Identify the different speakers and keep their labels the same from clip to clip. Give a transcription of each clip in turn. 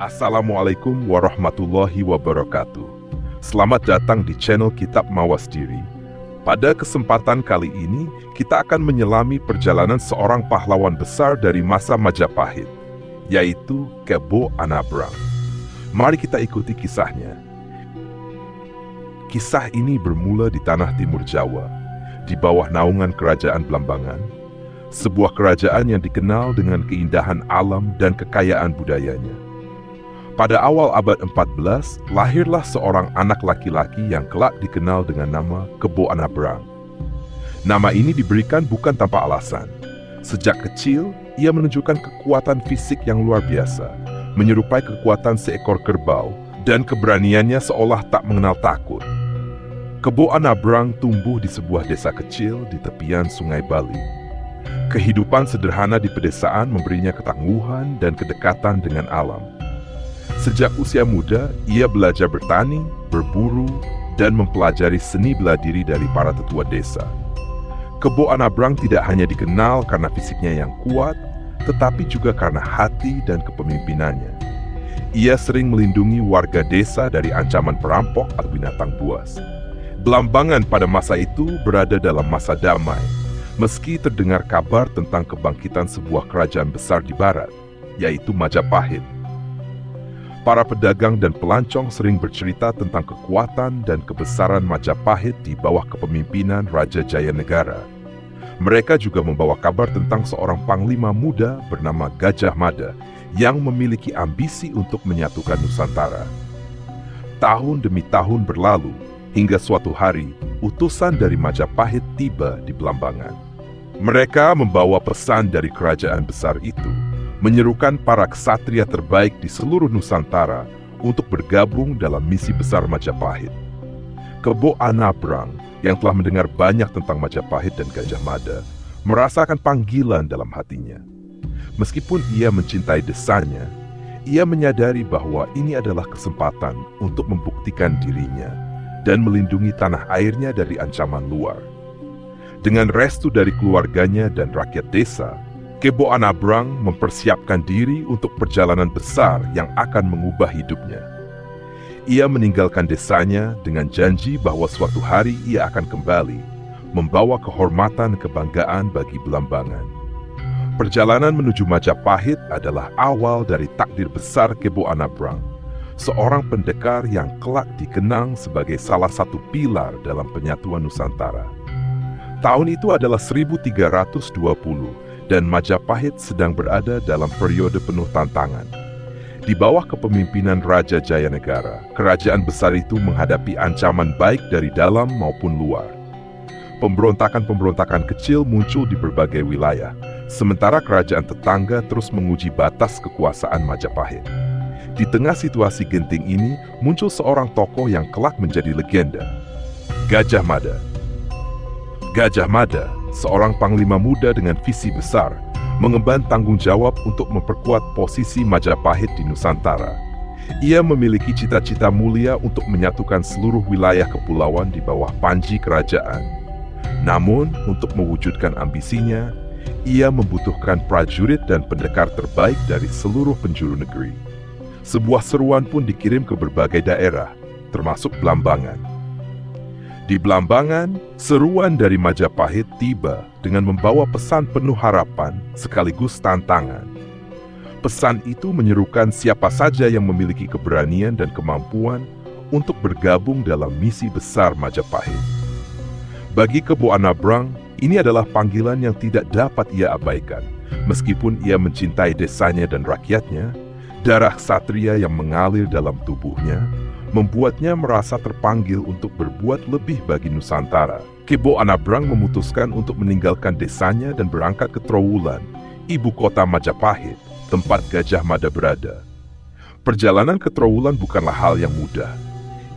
Speaker 1: Assalamualaikum warahmatullahi wabarakatuh. Selamat datang di channel Kitab Mawas Diri. Pada kesempatan kali ini, kita akan menyelami perjalanan seorang pahlawan besar dari masa Majapahit, yaitu Kebo Anabrang. Mari kita ikuti kisahnya. Kisah ini bermula di tanah timur Jawa, di bawah naungan Kerajaan Blambangan, sebuah kerajaan yang dikenal dengan keindahan alam dan kekayaan budayanya. Pada awal abad 14, lahirlah seorang anak laki-laki yang kelak dikenal dengan nama Kebo Anabrang. Nama ini diberikan bukan tanpa alasan. Sejak kecil, ia menunjukkan kekuatan fisik yang luar biasa, menyerupai kekuatan seekor kerbau, dan keberaniannya seolah tak mengenal takut. Kebo Anabrang tumbuh di sebuah desa kecil di tepian Sungai Bali. Kehidupan sederhana di pedesaan memberinya ketangguhan dan kedekatan dengan alam. Sejak usia muda, ia belajar bertani, berburu, dan mempelajari seni bela diri dari para tetua desa. Kebo Anabrang tidak hanya dikenal karena fisiknya yang kuat, tetapi juga karena hati dan kepemimpinannya. Ia sering melindungi warga desa dari ancaman perampok atau binatang buas. Blambangan pada masa itu berada dalam masa damai, meski terdengar kabar tentang kebangkitan sebuah kerajaan besar di barat, yaitu Majapahit. Para pedagang dan pelancong sering bercerita tentang kekuatan dan kebesaran Majapahit di bawah kepemimpinan Raja Jayanegara. Mereka juga membawa kabar tentang seorang panglima muda bernama Gajah Mada yang memiliki ambisi untuk menyatukan Nusantara. Tahun demi tahun berlalu, hingga suatu hari, utusan dari Majapahit tiba di Blambangan. Mereka membawa pesan dari kerajaan besar itu, menyerukan para ksatria terbaik di seluruh Nusantara untuk bergabung dalam misi besar Majapahit. Kebo Anabrang yang telah mendengar banyak tentang Majapahit dan Gajah Mada, merasakan panggilan dalam hatinya. Meskipun ia mencintai desanya, ia menyadari bahwa ini adalah kesempatan untuk membuktikan dirinya dan melindungi tanah airnya dari ancaman luar. Dengan restu dari keluarganya dan rakyat desa, Kebo Anabrang mempersiapkan diri untuk perjalanan besar yang akan mengubah hidupnya. Ia meninggalkan desanya dengan janji bahwa suatu hari ia akan kembali, membawa kehormatan dan kebanggaan bagi Blambangan. Perjalanan menuju Majapahit adalah awal dari takdir besar Kebo Anabrang, seorang pendekar yang kelak dikenang sebagai salah satu pilar dalam penyatuan Nusantara. Tahun itu adalah 1320 dan Majapahit sedang berada dalam periode penuh tantangan. Di bawah kepemimpinan Raja Jayanegara, kerajaan besar itu menghadapi ancaman baik dari dalam maupun luar. Pemberontakan-pemberontakan kecil muncul di berbagai wilayah, sementara kerajaan tetangga terus menguji batas kekuasaan Majapahit. Di tengah situasi genting ini, muncul seorang tokoh yang kelak menjadi legenda, Gajah Mada. Gajah Mada, seorang panglima muda dengan visi besar, mengemban tanggung jawab untuk memperkuat posisi Majapahit di Nusantara. Ia memiliki cita-cita mulia untuk menyatukan seluruh wilayah kepulauan di bawah panji kerajaan. Namun, untuk mewujudkan ambisinya, ia membutuhkan prajurit dan pendekar terbaik dari seluruh penjuru negeri. Sebuah seruan pun dikirim ke berbagai daerah, termasuk Blambangan. Di Blambangan, seruan dari Majapahit tiba dengan membawa pesan penuh harapan sekaligus tantangan. Pesan itu menyerukan siapa saja yang memiliki keberanian dan kemampuan untuk bergabung dalam misi besar Majapahit. Bagi Kebo Anabrang, ini adalah panggilan yang tidak dapat ia abaikan. Meskipun ia mencintai desanya dan rakyatnya, darah ksatria yang mengalir dalam tubuhnya membuatnya merasa terpanggil untuk berbuat lebih bagi Nusantara. Kebo Anabrang memutuskan untuk meninggalkan desanya dan berangkat ke Trowulan, ibu kota Majapahit, tempat Gajah Mada berada. Perjalanan ke Trowulan bukanlah hal yang mudah.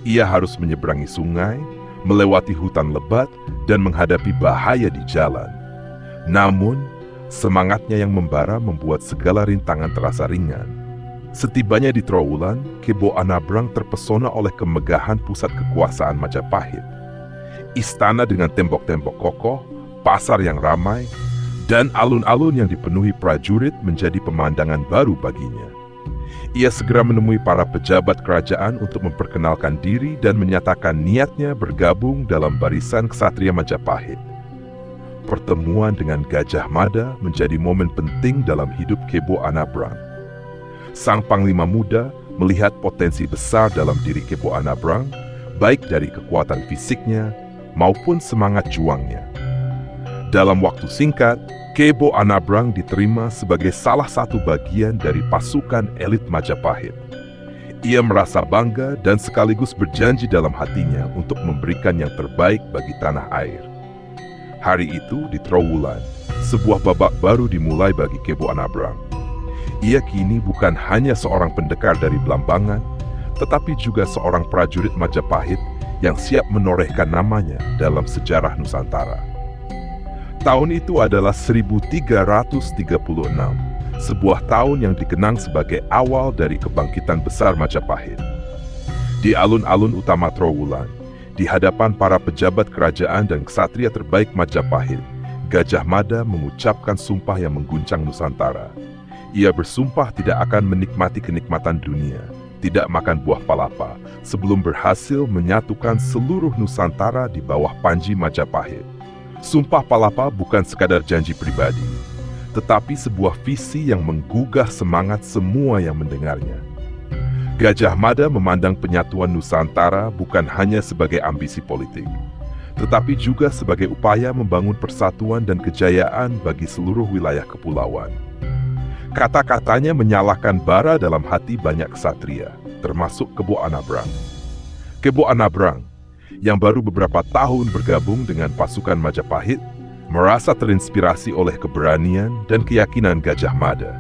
Speaker 1: Ia harus menyeberangi sungai, melewati hutan lebat, dan menghadapi bahaya di jalan. Namun, semangatnya yang membara membuat segala rintangan terasa ringan. Setibanya di Trowulan, Kebo Anabrang terpesona oleh kemegahan pusat kekuasaan Majapahit. Istana dengan tembok-tembok kokoh, pasar yang ramai, dan alun-alun yang dipenuhi prajurit menjadi pemandangan baru baginya. Ia segera menemui para pejabat kerajaan untuk memperkenalkan diri dan menyatakan niatnya bergabung dalam barisan ksatria Majapahit. Pertemuan dengan Gajah Mada menjadi momen penting dalam hidup Kebo Anabrang. Sang Panglima Muda melihat potensi besar dalam diri Kebo Anabrang, baik dari kekuatan fisiknya maupun semangat juangnya. Dalam waktu singkat, Kebo Anabrang diterima sebagai salah satu bagian dari pasukan elit Majapahit. Ia merasa bangga dan sekaligus berjanji dalam hatinya untuk memberikan yang terbaik bagi tanah air. Hari itu di Trowulan, sebuah babak baru dimulai bagi Kebo Anabrang. Ia kini bukan hanya seorang pendekar dari Blambangan, tetapi juga seorang prajurit Majapahit yang siap menorehkan namanya dalam sejarah Nusantara. Tahun itu adalah 1336, sebuah tahun yang dikenang sebagai awal dari kebangkitan besar Majapahit. Di alun-alun utama Trowulan, di hadapan para pejabat kerajaan dan ksatria terbaik Majapahit, Gajah Mada mengucapkan sumpah yang mengguncang Nusantara. Ia bersumpah tidak akan menikmati kenikmatan dunia, tidak makan buah palapa, sebelum berhasil menyatukan seluruh Nusantara di bawah panji Majapahit. Sumpah Palapa bukan sekadar janji pribadi, tetapi sebuah visi yang menggugah semangat semua yang mendengarnya. Gajah Mada memandang penyatuan Nusantara bukan hanya sebagai ambisi politik, tetapi juga sebagai upaya membangun persatuan dan kejayaan bagi seluruh wilayah kepulauan. Kata-katanya menyalakan bara dalam hati banyak ksatria, termasuk Kebo Anabrang. Kebo Anabrang, yang baru beberapa tahun bergabung dengan pasukan Majapahit, merasa terinspirasi oleh keberanian dan keyakinan Gajah Mada.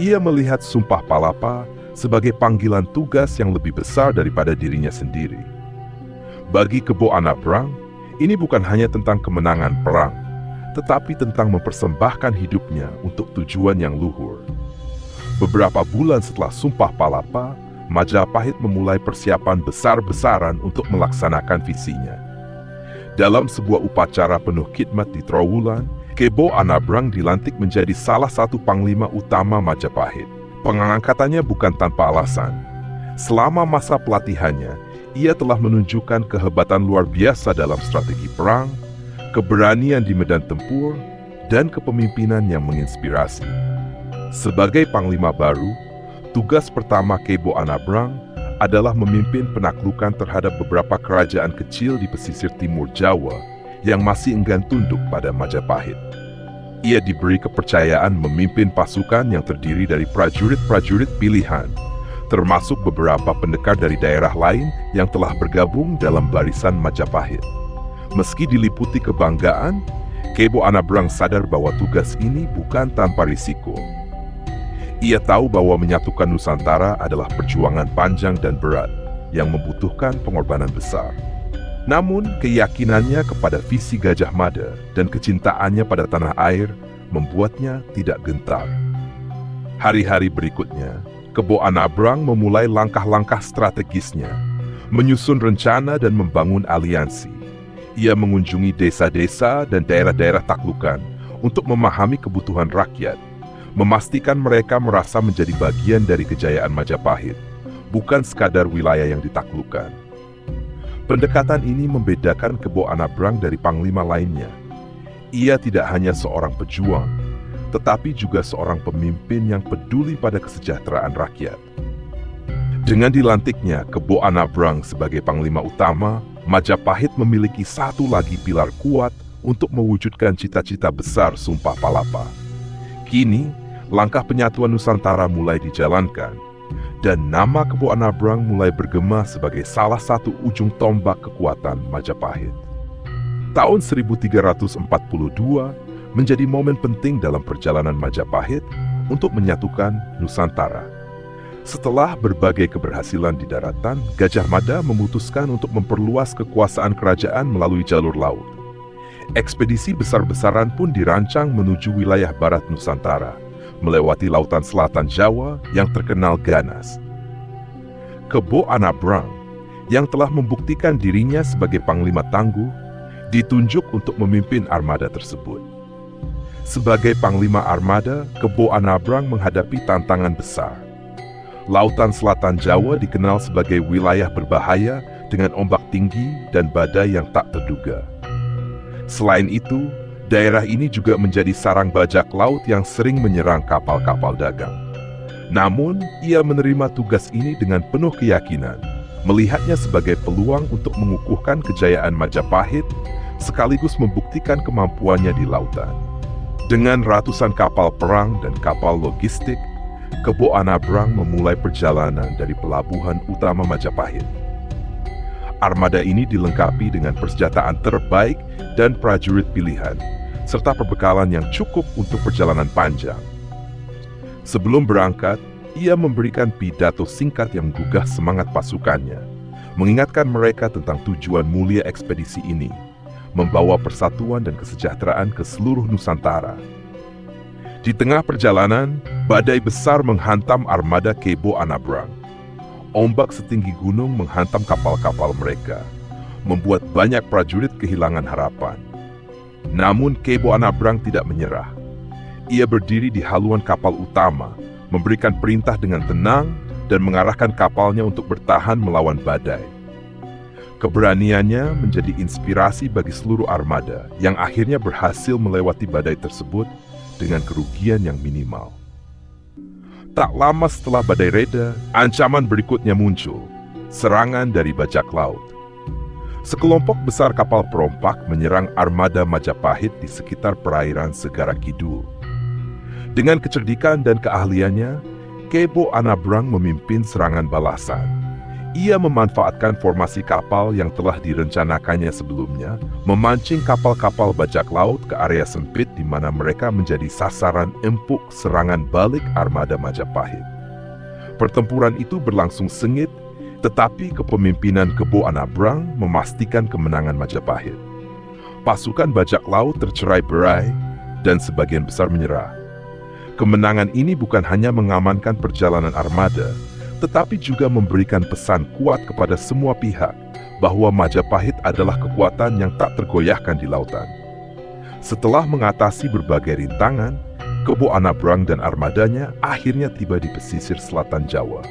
Speaker 1: Ia melihat Sumpah Palapa sebagai panggilan tugas yang lebih besar daripada dirinya sendiri. Bagi Kebo Anabrang, ini bukan hanya tentang kemenangan perang, tetapi tentang mempersembahkan hidupnya untuk tujuan yang luhur. Beberapa bulan setelah Sumpah Palapa, Majapahit memulai persiapan besar-besaran untuk melaksanakan visinya. Dalam sebuah upacara penuh khidmat di Trowulan, Kebo Anabrang dilantik menjadi salah satu panglima utama Majapahit. Pengangkatannya bukan tanpa alasan. Selama masa pelatihannya, ia telah menunjukkan kehebatan luar biasa dalam strategi perang, keberanian di medan tempur, dan kepemimpinan yang menginspirasi. Sebagai panglima baru, tugas pertama Kebo Anabrang adalah memimpin penaklukan terhadap beberapa kerajaan kecil di pesisir timur Jawa yang masih enggan tunduk pada Majapahit. Ia diberi kepercayaan memimpin pasukan yang terdiri dari prajurit-prajurit pilihan, termasuk beberapa pendekar dari daerah lain yang telah bergabung dalam barisan Majapahit. Meski diliputi kebanggaan, Kebo Anabrang sadar bahwa tugas ini bukan tanpa risiko. Ia tahu bahwa menyatukan Nusantara adalah perjuangan panjang dan berat yang membutuhkan pengorbanan besar. Namun, keyakinannya kepada visi Gajah Mada dan kecintaannya pada tanah air membuatnya tidak gentar. Hari-hari berikutnya, Kebo Anabrang memulai langkah-langkah strategisnya, menyusun rencana dan membangun aliansi. Ia mengunjungi desa-desa dan daerah-daerah taklukan untuk memahami kebutuhan rakyat, memastikan mereka merasa menjadi bagian dari kejayaan Majapahit, bukan sekadar wilayah yang ditaklukkan. Pendekatan ini membedakan Kebo Anabrang dari panglima lainnya. Ia tidak hanya seorang pejuang, tetapi juga seorang pemimpin yang peduli pada kesejahteraan rakyat. Dengan dilantiknya Kebo Anabrang sebagai panglima utama, Majapahit memiliki satu lagi pilar kuat untuk mewujudkan cita-cita besar Sumpah Palapa. Kini, langkah penyatuan Nusantara mulai dijalankan, dan nama Kebo Anabrang mulai bergema sebagai salah satu ujung tombak kekuatan Majapahit. Tahun 1342 menjadi momen penting dalam perjalanan Majapahit untuk menyatukan Nusantara. Setelah berbagai keberhasilan di daratan, Gajah Mada memutuskan untuk memperluas kekuasaan kerajaan melalui jalur laut. Ekspedisi besar-besaran pun dirancang menuju wilayah barat Nusantara, melewati lautan selatan Jawa yang terkenal ganas. Kebo Anabrang, yang telah membuktikan dirinya sebagai panglima tangguh, ditunjuk untuk memimpin armada tersebut. Sebagai panglima armada, Kebo Anabrang menghadapi tantangan besar. Lautan Selatan Jawa dikenal sebagai wilayah berbahaya dengan ombak tinggi dan badai yang tak terduga. Selain itu, daerah ini juga menjadi sarang bajak laut yang sering menyerang kapal-kapal dagang. Namun, ia menerima tugas ini dengan penuh keyakinan, melihatnya sebagai peluang untuk mengukuhkan kejayaan Majapahit, sekaligus membuktikan kemampuannya di lautan. Dengan ratusan kapal perang dan kapal logistik, Kebo Anabrang memulai perjalanan dari pelabuhan utama Majapahit. Armada ini dilengkapi dengan persenjataan terbaik dan prajurit pilihan, serta perbekalan yang cukup untuk perjalanan panjang. Sebelum berangkat, ia memberikan pidato singkat yang menggugah semangat pasukannya, mengingatkan mereka tentang tujuan mulia ekspedisi ini, membawa persatuan dan kesejahteraan ke seluruh Nusantara. Di tengah perjalanan, badai besar menghantam armada Kebo Anabrang. Ombak setinggi gunung menghantam kapal-kapal mereka, membuat banyak prajurit kehilangan harapan. Namun Kebo Anabrang tidak menyerah. Ia berdiri di haluan kapal utama, memberikan perintah dengan tenang dan mengarahkan kapalnya untuk bertahan melawan badai. Keberaniannya menjadi inspirasi bagi seluruh armada yang akhirnya berhasil melewati badai tersebut dengan kerugian yang minimal. Tak lama setelah badai reda, ancaman berikutnya muncul, serangan dari bajak laut. Sekelompok besar kapal perompak menyerang armada Majapahit di sekitar perairan Segara Kidul. Dengan kecerdikan dan keahliannya, Kebo Anabrang memimpin serangan balasan. Ia memanfaatkan formasi kapal yang telah direncanakannya sebelumnya, memancing kapal-kapal bajak laut ke area sempit di mana mereka menjadi sasaran empuk serangan balik armada Majapahit. Pertempuran itu berlangsung sengit, tetapi kepemimpinan Kebo Anabrang memastikan kemenangan Majapahit. Pasukan bajak laut tercerai-berai dan sebagian besar menyerah. Kemenangan ini bukan hanya mengamankan perjalanan armada, tetapi juga memberikan pesan kuat kepada semua pihak bahwa Majapahit adalah kekuatan yang tak tergoyahkan di lautan. Setelah mengatasi berbagai rintangan, Kebo Anabrang dan armadanya akhirnya tiba di pesisir selatan Jawa.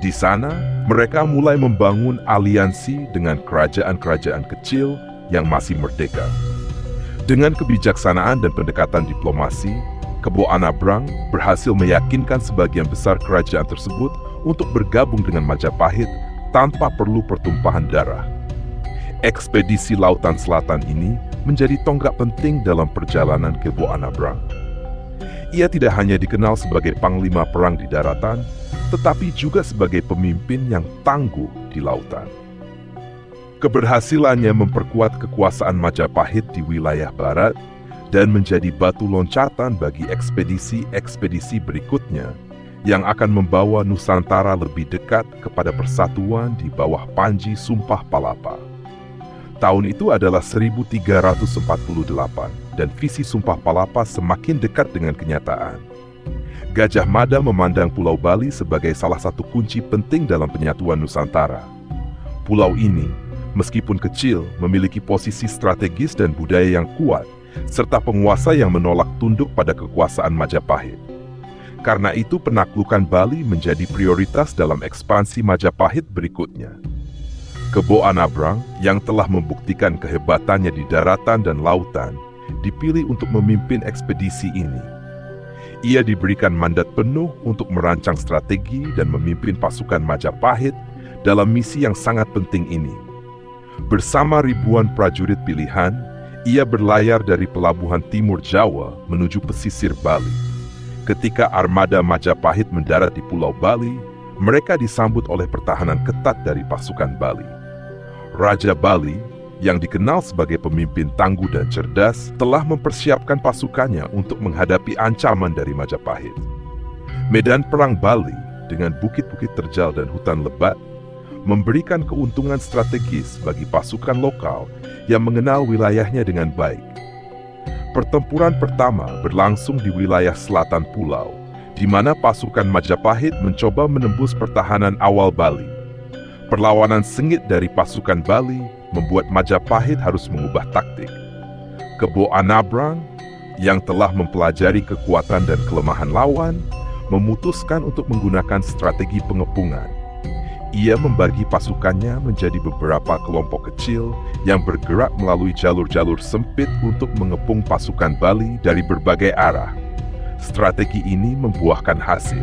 Speaker 1: Di sana, mereka mulai membangun aliansi dengan kerajaan-kerajaan kecil yang masih merdeka. Dengan kebijaksanaan dan pendekatan diplomasi, Kebo Anabrang berhasil meyakinkan sebagian besar kerajaan tersebut untuk bergabung dengan Majapahit tanpa perlu pertumpahan darah. Ekspedisi Lautan Selatan ini menjadi tonggak penting dalam perjalanan Kebo Anabrang. Ia tidak hanya dikenal sebagai panglima perang di daratan, tetapi juga sebagai pemimpin yang tangguh di lautan. Keberhasilannya memperkuat kekuasaan Majapahit di wilayah barat dan menjadi batu loncatan bagi ekspedisi-ekspedisi berikutnya yang akan membawa Nusantara lebih dekat kepada persatuan di bawah Panji Sumpah Palapa. Tahun itu adalah 1348 dan visi Sumpah Palapa semakin dekat dengan kenyataan. Gajah Mada memandang Pulau Bali sebagai salah satu kunci penting dalam penyatuan Nusantara. Pulau ini, meskipun kecil, memiliki posisi strategis dan budaya yang kuat, serta penguasa yang menolak tunduk pada kekuasaan Majapahit. Karena itu penaklukan Bali menjadi prioritas dalam ekspansi Majapahit berikutnya. Kebo Anabrang yang telah membuktikan kehebatannya di daratan dan lautan, dipilih untuk memimpin ekspedisi ini. Ia diberikan mandat penuh untuk merancang strategi dan memimpin pasukan Majapahit dalam misi yang sangat penting ini. Bersama ribuan prajurit pilihan, ia berlayar dari pelabuhan timur Jawa menuju pesisir Bali. Ketika armada Majapahit mendarat di Pulau Bali, mereka disambut oleh pertahanan ketat dari pasukan Bali. Raja Bali, yang dikenal sebagai pemimpin tangguh dan cerdas, telah mempersiapkan pasukannya untuk menghadapi ancaman dari Majapahit. Medan perang Bali dengan bukit-bukit terjal dan hutan lebat memberikan keuntungan strategis bagi pasukan lokal yang mengenal wilayahnya dengan baik. Pertempuran pertama berlangsung di wilayah selatan pulau, di mana pasukan Majapahit mencoba menembus pertahanan awal Bali. Perlawanan sengit dari pasukan Bali membuat Majapahit harus mengubah taktik. Kebo Anabrang, yang telah mempelajari kekuatan dan kelemahan lawan, memutuskan untuk menggunakan strategi pengepungan. Ia membagi pasukannya menjadi beberapa kelompok kecil yang bergerak melalui jalur-jalur sempit untuk mengepung pasukan Bali dari berbagai arah. Strategi ini membuahkan hasil.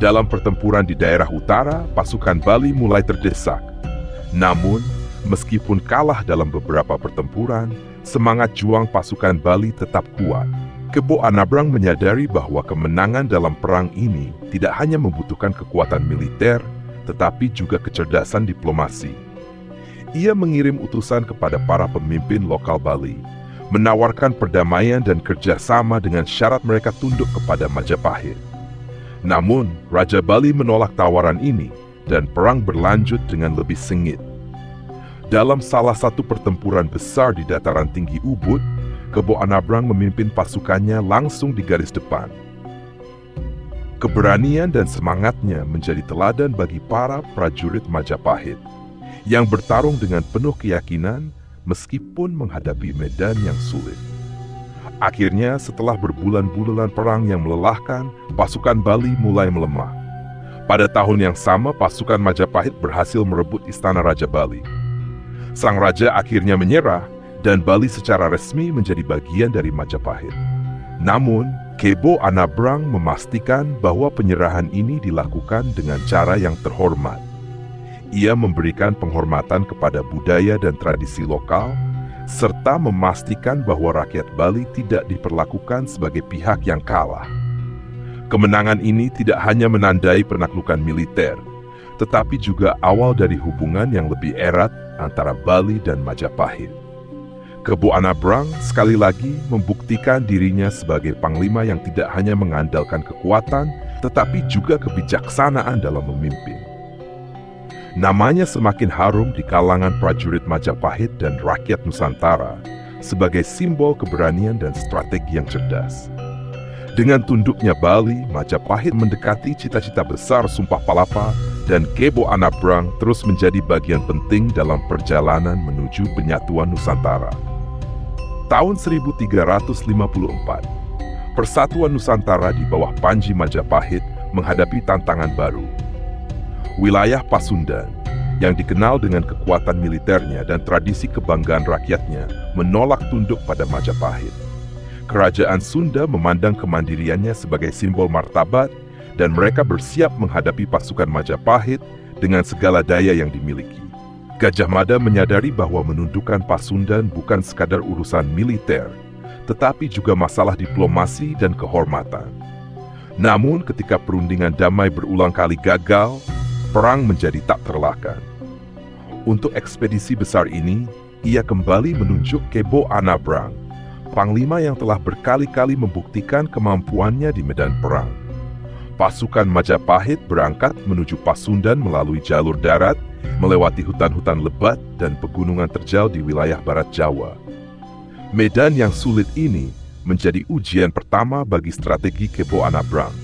Speaker 1: Dalam pertempuran di daerah utara, pasukan Bali mulai terdesak. Namun, meskipun kalah dalam beberapa pertempuran, semangat juang pasukan Bali tetap kuat. Kebo Anabrang menyadari bahwa kemenangan dalam perang ini tidak hanya membutuhkan kekuatan militer, tetapi juga kecerdasan diplomasi. Ia mengirim utusan kepada para pemimpin lokal Bali, menawarkan perdamaian dan kerjasama dengan syarat mereka tunduk kepada Majapahit. Namun, Raja Bali menolak tawaran ini dan perang berlanjut dengan lebih sengit. Dalam salah satu pertempuran besar di dataran tinggi Ubud, Kebo Anabrang memimpin pasukannya langsung di garis depan. Keberanian dan semangatnya menjadi teladan bagi para prajurit Majapahit yang bertarung dengan penuh keyakinan meskipun menghadapi medan yang sulit. Akhirnya, setelah berbulan-bulan perang yang melelahkan, pasukan Bali mulai melemah. Pada tahun yang sama, pasukan Majapahit berhasil merebut istana Raja Bali. Sang raja akhirnya menyerah dan Bali secara resmi menjadi bagian dari Majapahit. Namun, Kebo Anabrang memastikan bahwa penyerahan ini dilakukan dengan cara yang terhormat. Ia memberikan penghormatan kepada budaya dan tradisi lokal, serta memastikan bahwa rakyat Bali tidak diperlakukan sebagai pihak yang kalah. Kemenangan ini tidak hanya menandai penaklukan militer, tetapi juga awal dari hubungan yang lebih erat antara Bali dan Majapahit. Kebo Anabrang sekali lagi membuktikan dirinya sebagai panglima yang tidak hanya mengandalkan kekuatan, tetapi juga kebijaksanaan dalam memimpin. Namanya semakin harum di kalangan prajurit Majapahit dan rakyat Nusantara sebagai simbol keberanian dan strategi yang cerdas. Dengan tunduknya Bali, Majapahit mendekati cita-cita besar Sumpah Palapa dan Kebo Anabrang terus menjadi bagian penting dalam perjalanan menuju penyatuan Nusantara. Tahun 1354, Persatuan Nusantara di bawah Panji Majapahit menghadapi tantangan baru. Wilayah Pasundan, yang dikenal dengan kekuatan militernya dan tradisi kebanggaan rakyatnya, menolak tunduk pada Majapahit. Kerajaan Sunda memandang kemandiriannya sebagai simbol martabat dan mereka bersiap menghadapi pasukan Majapahit dengan segala daya yang dimiliki. Gajah Mada menyadari bahwa menundukkan Pasundan bukan sekadar urusan militer, tetapi juga masalah diplomasi dan kehormatan. Namun ketika perundingan damai berulang kali gagal, perang menjadi tak terelakkan. Untuk ekspedisi besar ini, ia kembali menunjuk Kebo Anabrang, panglima yang telah berkali-kali membuktikan kemampuannya di medan perang. Pasukan Majapahit berangkat menuju Pasundan melalui jalur darat, melewati hutan-hutan lebat dan pegunungan terjal di wilayah barat Jawa. Medan yang sulit ini menjadi ujian pertama bagi strategi Kebo Anabrang.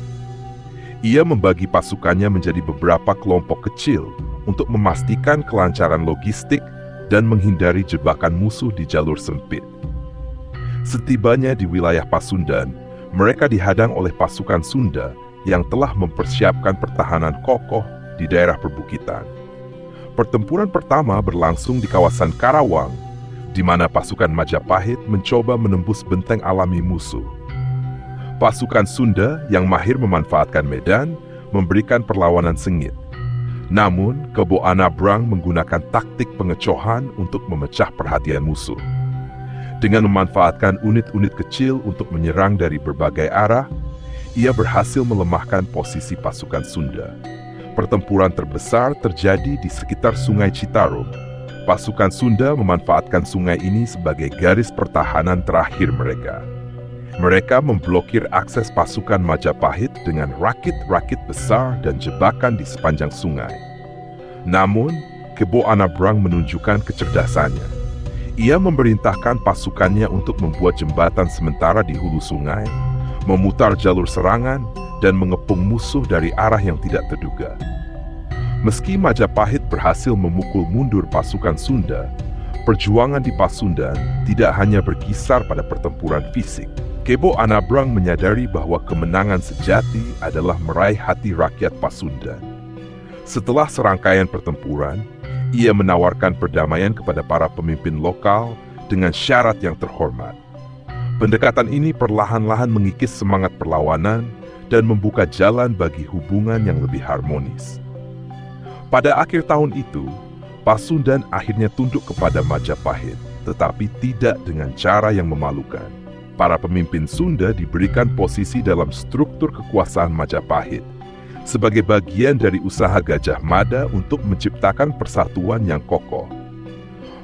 Speaker 1: Ia membagi pasukannya menjadi beberapa kelompok kecil untuk memastikan kelancaran logistik dan menghindari jebakan musuh di jalur sempit. Setibanya di wilayah Pasundan, mereka dihadang oleh pasukan Sunda yang telah mempersiapkan pertahanan kokoh di daerah perbukitan. Pertempuran pertama berlangsung di kawasan Karawang, di mana pasukan Majapahit mencoba menembus benteng alami musuh. Pasukan Sunda yang mahir memanfaatkan medan memberikan perlawanan sengit. Namun, Kebo Anabrang menggunakan taktik pengecohan untuk memecah perhatian musuh. Dengan memanfaatkan unit-unit kecil untuk menyerang dari berbagai arah, ia berhasil melemahkan posisi pasukan Sunda. Pertempuran terbesar terjadi di sekitar Sungai Citarum. Pasukan Sunda memanfaatkan sungai ini sebagai garis pertahanan terakhir mereka. Mereka memblokir akses pasukan Majapahit dengan rakit-rakit besar dan jebakan di sepanjang sungai. Namun, Kebo Anabrang menunjukkan kecerdasannya. Ia memerintahkan pasukannya untuk membuat jembatan sementara di hulu sungai, memutar jalur serangan, dan mengepung musuh dari arah yang tidak terduga. Meski Majapahit berhasil memukul mundur pasukan Sunda, perjuangan di Pasundan tidak hanya berkisar pada pertempuran fisik, Kebo Anabrang menyadari bahwa kemenangan sejati adalah meraih hati rakyat Pasundan. Setelah serangkaian pertempuran, ia menawarkan perdamaian kepada para pemimpin lokal dengan syarat yang terhormat. Pendekatan ini perlahan-lahan mengikis semangat perlawanan dan membuka jalan bagi hubungan yang lebih harmonis. Pada akhir tahun itu, Pasundan akhirnya tunduk kepada Majapahit, tetapi tidak dengan cara yang memalukan. Para pemimpin Sunda diberikan posisi dalam struktur kekuasaan Majapahit sebagai bagian dari usaha Gajah Mada untuk menciptakan persatuan yang kokoh.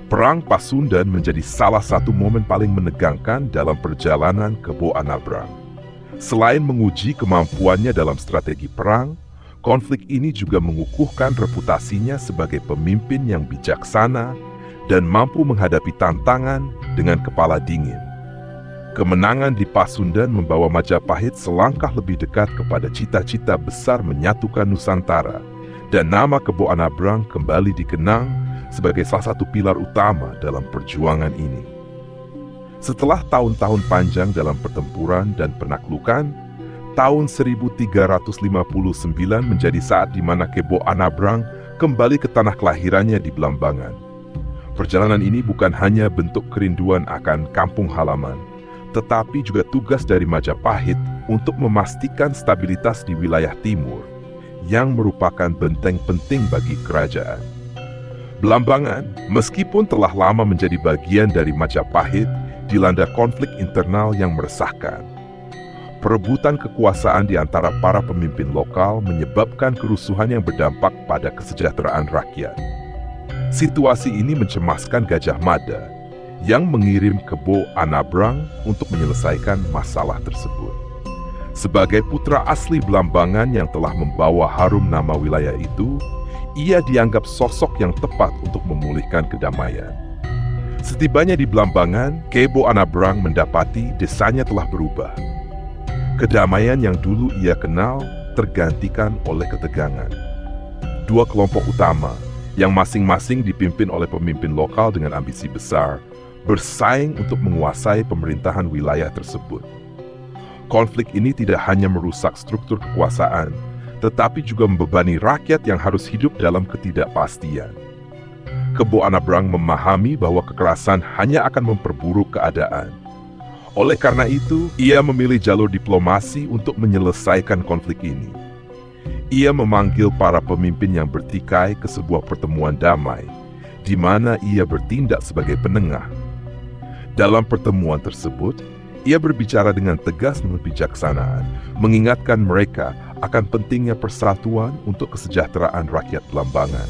Speaker 1: Perang Pasundan menjadi salah satu momen paling menegangkan dalam perjalanan Kebo Anabrang. Selain menguji kemampuannya dalam strategi perang, konflik ini juga mengukuhkan reputasinya sebagai pemimpin yang bijaksana dan mampu menghadapi tantangan dengan kepala dingin. Kemenangan di Pasundan membawa Majapahit selangkah lebih dekat kepada cita-cita besar menyatukan Nusantara, dan nama Kebo Anabrang kembali dikenang sebagai salah satu pilar utama dalam perjuangan ini. Setelah tahun-tahun panjang dalam pertempuran dan penaklukan, tahun 1359 menjadi saat di mana Kebo Anabrang kembali ke tanah kelahirannya di Blambangan. Perjalanan ini bukan hanya bentuk kerinduan akan kampung halaman, tetapi juga tugas dari Majapahit untuk memastikan stabilitas di wilayah timur, yang merupakan benteng penting bagi kerajaan. Blambangan, meskipun telah lama menjadi bagian dari Majapahit, dilanda konflik internal yang meresahkan. Perebutan kekuasaan di antara para pemimpin lokal menyebabkan kerusuhan yang berdampak pada kesejahteraan rakyat. Situasi ini mencemaskan Gajah Mada, yang mengirim Kebo Anabrang untuk menyelesaikan masalah tersebut. Sebagai putra asli Blambangan yang telah membawa harum nama wilayah itu, ia dianggap sosok yang tepat untuk memulihkan kedamaian. Setibanya di Blambangan, Kebo Anabrang mendapati desanya telah berubah. Kedamaian yang dulu ia kenal tergantikan oleh ketegangan. Dua kelompok utama, yang masing-masing dipimpin oleh pemimpin lokal dengan ambisi besar, bersaing untuk menguasai pemerintahan wilayah tersebut. Konflik ini tidak hanya merusak struktur kekuasaan, tetapi juga membebani rakyat yang harus hidup dalam ketidakpastian. Kebo Anabrang memahami bahwa kekerasan hanya akan memperburuk keadaan. Oleh karena itu, ia memilih jalur diplomasi untuk menyelesaikan konflik ini. Ia memanggil para pemimpin yang bertikai ke sebuah pertemuan damai, di mana ia bertindak sebagai penengah. Dalam pertemuan tersebut, ia berbicara dengan tegas dan bijaksana, mengingatkan mereka akan pentingnya persatuan untuk kesejahteraan rakyat Blambangan.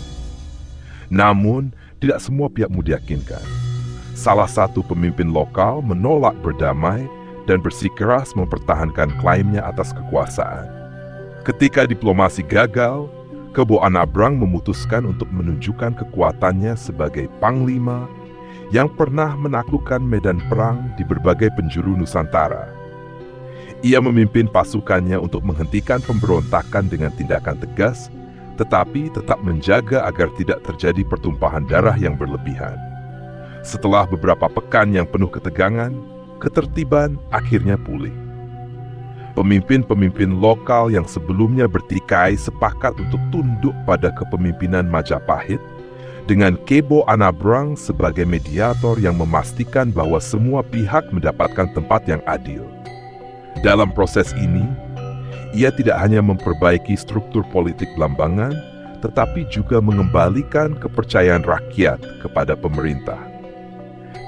Speaker 1: Namun, tidak semua pihak meyakinkan. Salah satu pemimpin lokal menolak berdamai dan bersikeras mempertahankan klaimnya atas kekuasaan. Ketika diplomasi gagal, Kebo Anabrang memutuskan untuk menunjukkan kekuatannya sebagai panglima yang pernah menaklukkan medan perang di berbagai penjuru Nusantara. Ia memimpin pasukannya untuk menghentikan pemberontakan dengan tindakan tegas, tetapi tetap menjaga agar tidak terjadi pertumpahan darah yang berlebihan. Setelah beberapa pekan yang penuh ketegangan, ketertiban akhirnya pulih. Pemimpin-pemimpin lokal yang sebelumnya bertikai sepakat untuk tunduk pada kepemimpinan Majapahit, dengan Kebo Anabrang sebagai mediator yang memastikan bahwa semua pihak mendapatkan tempat yang adil. Dalam proses ini, ia tidak hanya memperbaiki struktur politik Blambangan, tetapi juga mengembalikan kepercayaan rakyat kepada pemerintah.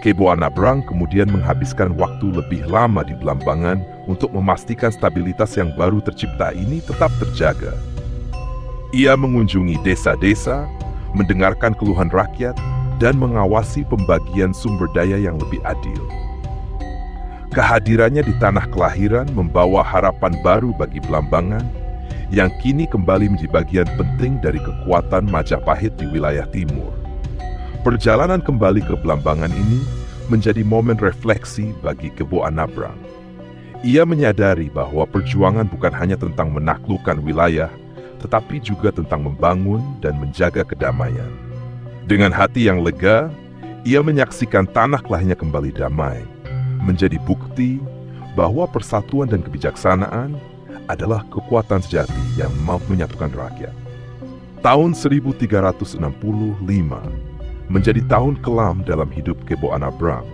Speaker 1: Kebo Anabrang kemudian menghabiskan waktu lebih lama di Blambangan untuk memastikan stabilitas yang baru tercipta ini tetap terjaga. Ia mengunjungi desa-desa, mendengarkan keluhan rakyat, dan mengawasi pembagian sumber daya yang lebih adil. Kehadirannya di tanah kelahiran membawa harapan baru bagi Blambangan, yang kini kembali menjadi bagian penting dari kekuatan Majapahit di wilayah timur. Perjalanan kembali ke Blambangan ini menjadi momen refleksi bagi Kebo Anabrang. Ia menyadari bahwa perjuangan bukan hanya tentang menaklukkan wilayah, tetapi juga tentang membangun dan menjaga kedamaian. Dengan hati yang lega, ia menyaksikan tanah kelahirannya kembali damai, menjadi bukti bahwa persatuan dan kebijaksanaan adalah kekuatan sejati yang mampu menyatukan rakyat. Tahun 1365 menjadi tahun kelam dalam hidup Kebo Anabrang.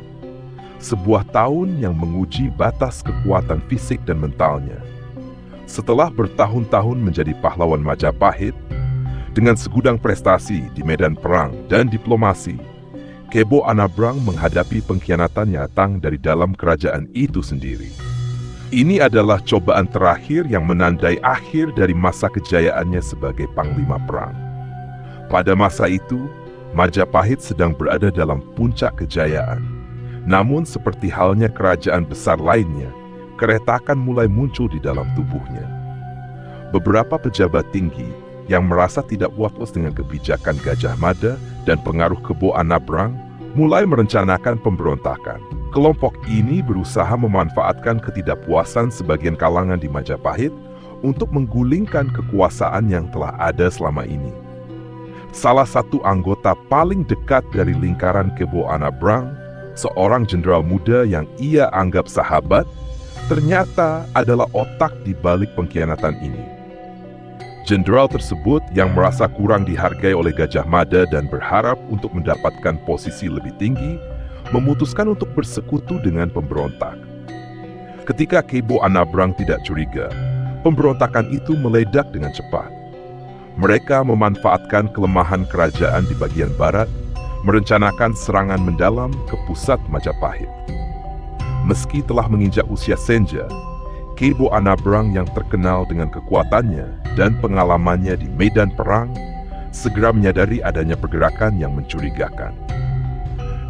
Speaker 1: Sebuah tahun yang menguji batas kekuatan fisik dan mentalnya. Setelah bertahun-tahun menjadi pahlawan Majapahit, dengan segudang prestasi di medan perang dan diplomasi, Kebo Anabrang menghadapi pengkhianatan yang datang dari dalam kerajaan itu sendiri. Ini adalah cobaan terakhir yang menandai akhir dari masa kejayaannya sebagai panglima perang. Pada masa itu, Majapahit sedang berada dalam puncak kejayaan. Namun seperti halnya kerajaan besar lainnya, keretakan mulai muncul di dalam tubuhnya. Beberapa pejabat tinggi yang merasa tidak puas dengan kebijakan Gajah Mada dan pengaruh Kebo Anabrang mulai merencanakan pemberontakan. Kelompok ini berusaha memanfaatkan ketidakpuasan sebagian kalangan di Majapahit untuk menggulingkan kekuasaan yang telah ada selama ini. Salah satu anggota paling dekat dari lingkaran Kebo Anabrang, seorang jenderal muda yang ia anggap sahabat, ternyata adalah otak di balik pengkhianatan ini. Jenderal tersebut yang merasa kurang dihargai oleh Gajah Mada dan berharap untuk mendapatkan posisi lebih tinggi, memutuskan untuk bersekutu dengan pemberontak. Ketika Kebo Anabrang tidak curiga, pemberontakan itu meledak dengan cepat. Mereka memanfaatkan kelemahan kerajaan di bagian barat, merencanakan serangan mendalam ke pusat Majapahit. Meski telah menginjak usia senja, Kebo Anabrang yang terkenal dengan kekuatannya dan pengalamannya di medan perang segera menyadari adanya pergerakan yang mencurigakan.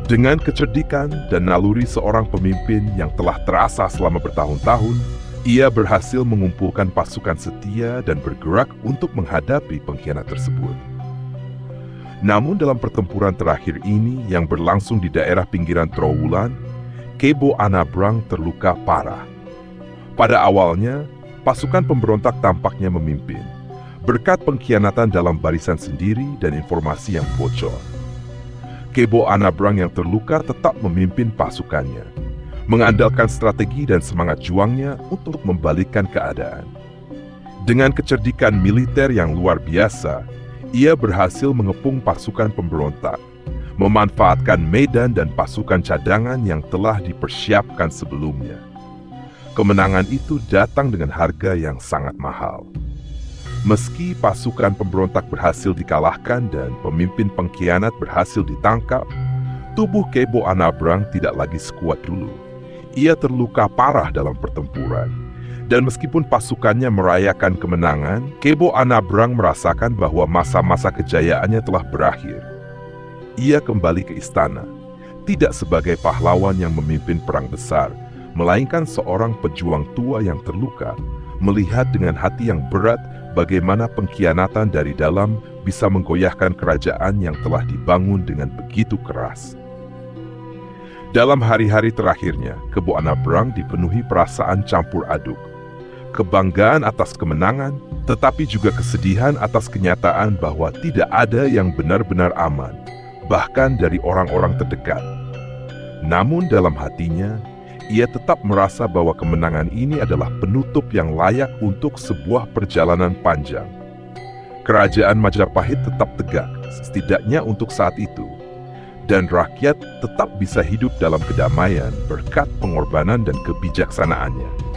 Speaker 1: Dengan kecerdikan dan naluri seorang pemimpin yang telah terasa selama bertahun-tahun, ia berhasil mengumpulkan pasukan setia dan bergerak untuk menghadapi pengkhianat tersebut. Namun dalam pertempuran terakhir ini yang berlangsung di daerah pinggiran Trowulan, Kebo Anabrang terluka parah. Pada awalnya, pasukan pemberontak tampaknya memimpin, berkat pengkhianatan dalam barisan sendiri dan informasi yang bocor. Kebo Anabrang yang terluka tetap memimpin pasukannya, mengandalkan strategi dan semangat juangnya untuk membalikkan keadaan. Dengan kecerdikan militer yang luar biasa, ia berhasil mengepung pasukan pemberontak, memanfaatkan medan dan pasukan cadangan yang telah dipersiapkan sebelumnya. Kemenangan itu datang dengan harga yang sangat mahal. Meski pasukan pemberontak berhasil dikalahkan dan pemimpin pengkhianat berhasil ditangkap, tubuh Kebo Anabrang tidak lagi sekuat dulu. Ia terluka parah dalam pertempuran. Dan meskipun pasukannya merayakan kemenangan, Kebo Anabrang merasakan bahwa masa-masa kejayaannya telah berakhir. Ia kembali ke istana, tidak sebagai pahlawan yang memimpin perang besar, melainkan seorang pejuang tua yang terluka, melihat dengan hati yang berat bagaimana pengkhianatan dari dalam bisa menggoyahkan kerajaan yang telah dibangun dengan begitu keras. Dalam hari-hari terakhirnya, Kebo Anabrang dipenuhi perasaan campur aduk. Kebanggaan atas kemenangan, tetapi juga kesedihan atas kenyataan bahwa tidak ada yang benar-benar aman, bahkan dari orang-orang terdekat. Namun dalam hatinya, ia tetap merasa bahwa kemenangan ini adalah penutup yang layak untuk sebuah perjalanan panjang. Kerajaan Majapahit tetap tegak, setidaknya untuk saat itu, dan rakyat tetap bisa hidup dalam kedamaian berkat pengorbanan dan kebijaksanaannya.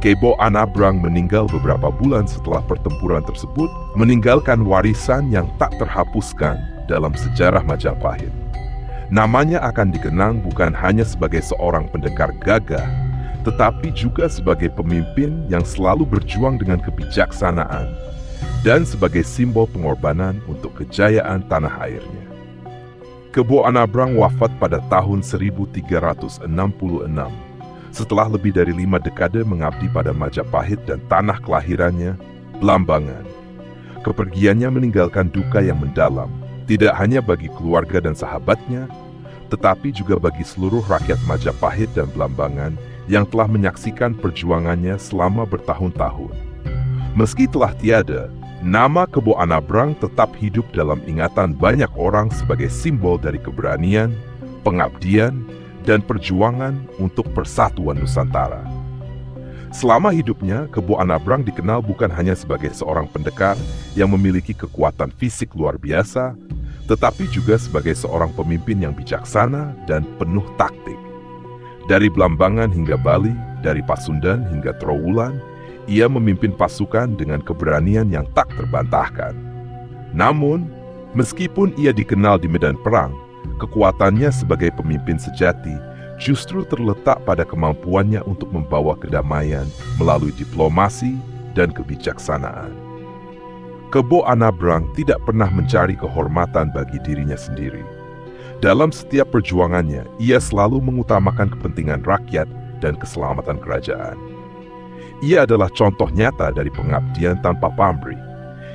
Speaker 1: Kebo Anabrang meninggal beberapa bulan setelah pertempuran tersebut, meninggalkan warisan yang tak terhapuskan dalam sejarah Majapahit. Namanya akan dikenang bukan hanya sebagai seorang pendekar gagah, tetapi juga sebagai pemimpin yang selalu berjuang dengan kebijaksanaan dan sebagai simbol pengorbanan untuk kejayaan tanah airnya. Kebo Anabrang wafat pada tahun 1366, setelah lebih dari 5 dekade mengabdi pada Majapahit dan tanah kelahirannya, Blambangan. Kepergiannya meninggalkan duka yang mendalam, tidak hanya bagi keluarga dan sahabatnya, tetapi juga bagi seluruh rakyat Majapahit dan Blambangan yang telah menyaksikan perjuangannya selama bertahun-tahun. Meski telah tiada, nama Kebo Anabrang tetap hidup dalam ingatan banyak orang sebagai simbol dari keberanian, pengabdian, dan perjuangan untuk persatuan Nusantara. Selama hidupnya, Kebo Anabrang dikenal bukan hanya sebagai seorang pendekar yang memiliki kekuatan fisik luar biasa, tetapi juga sebagai seorang pemimpin yang bijaksana dan penuh taktik. Dari Blambangan hingga Bali, dari Pasundan hingga Trowulan, ia memimpin pasukan dengan keberanian yang tak terbantahkan. Namun, meskipun ia dikenal di medan perang, kekuatannya sebagai pemimpin sejati justru terletak pada kemampuannya untuk membawa kedamaian melalui diplomasi dan kebijaksanaan. Kebo Anabrang tidak pernah mencari kehormatan bagi dirinya sendiri. Dalam setiap perjuangannya, ia selalu mengutamakan kepentingan rakyat dan keselamatan kerajaan. Ia adalah contoh nyata dari pengabdian tanpa pamrih,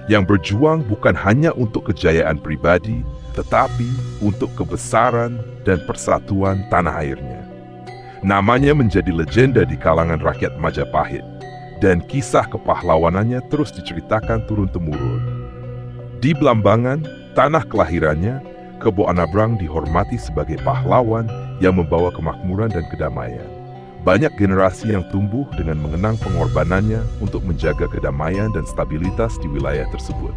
Speaker 1: yang berjuang bukan hanya untuk kejayaan pribadi, tetapi untuk kebesaran dan persatuan tanah airnya. Namanya menjadi legenda di kalangan rakyat Majapahit, dan kisah kepahlawanannya terus diceritakan turun-temurun. Di Blambangan, tanah kelahirannya, Kebo Anabrang dihormati sebagai pahlawan yang membawa kemakmuran dan kedamaian. Banyak generasi yang tumbuh dengan mengenang pengorbanannya untuk menjaga kedamaian dan stabilitas di wilayah tersebut.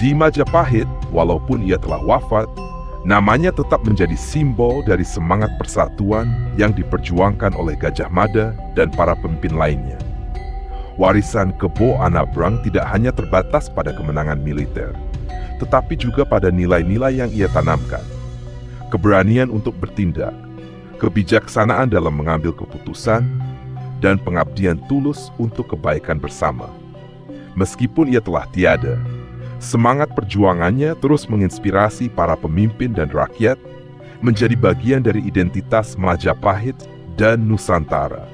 Speaker 1: Di Majapahit, walaupun ia telah wafat, namanya tetap menjadi simbol dari semangat persatuan yang diperjuangkan oleh Gajah Mada dan para pemimpin lainnya. Warisan Kebo Anabrang tidak hanya terbatas pada kemenangan militer, tetapi juga pada nilai-nilai yang ia tanamkan. Keberanian untuk bertindak, kebijaksanaan dalam mengambil keputusan, dan pengabdian tulus untuk kebaikan bersama. Meskipun ia telah tiada, semangat perjuangannya terus menginspirasi para pemimpin dan rakyat menjadi bagian dari identitas Majapahit dan Nusantara.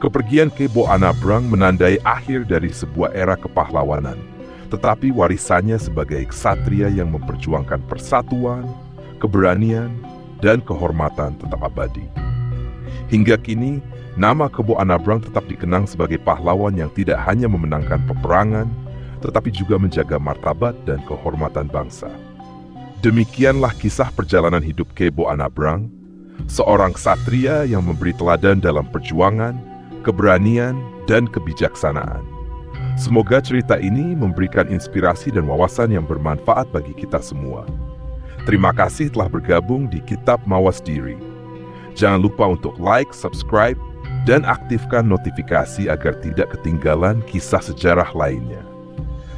Speaker 1: Kepergian Kebo Anabrang menandai akhir dari sebuah era kepahlawanan, tetapi warisannya sebagai ksatria yang memperjuangkan persatuan, keberanian, dan kehormatan tetap abadi. Hingga kini, nama Kebo Anabrang tetap dikenang sebagai pahlawan yang tidak hanya memenangkan peperangan, tetapi juga menjaga martabat dan kehormatan bangsa. Demikianlah kisah perjalanan hidup Kebo Anabrang, seorang ksatria yang memberi teladan dalam perjuangan, keberanian, dan kebijaksanaan. Semoga cerita ini memberikan inspirasi dan wawasan yang bermanfaat bagi kita semua. Terima kasih telah bergabung di Kitab Mawas Diri. Jangan lupa untuk like, subscribe, dan aktifkan notifikasi agar tidak ketinggalan kisah sejarah lainnya.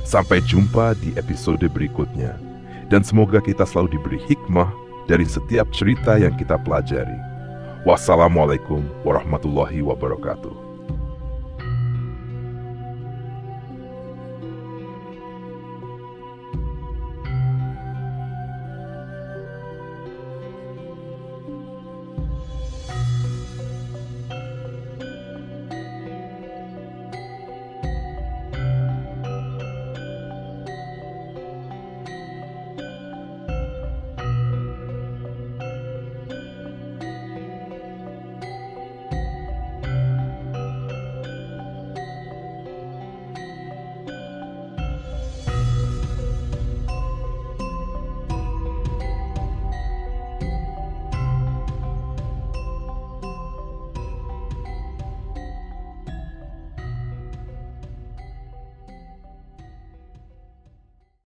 Speaker 1: Sampai jumpa di episode berikutnya. Dan semoga kita selalu diberi hikmah dari setiap cerita yang kita pelajari. Wassalamualaikum warahmatullahi wabarakatuh.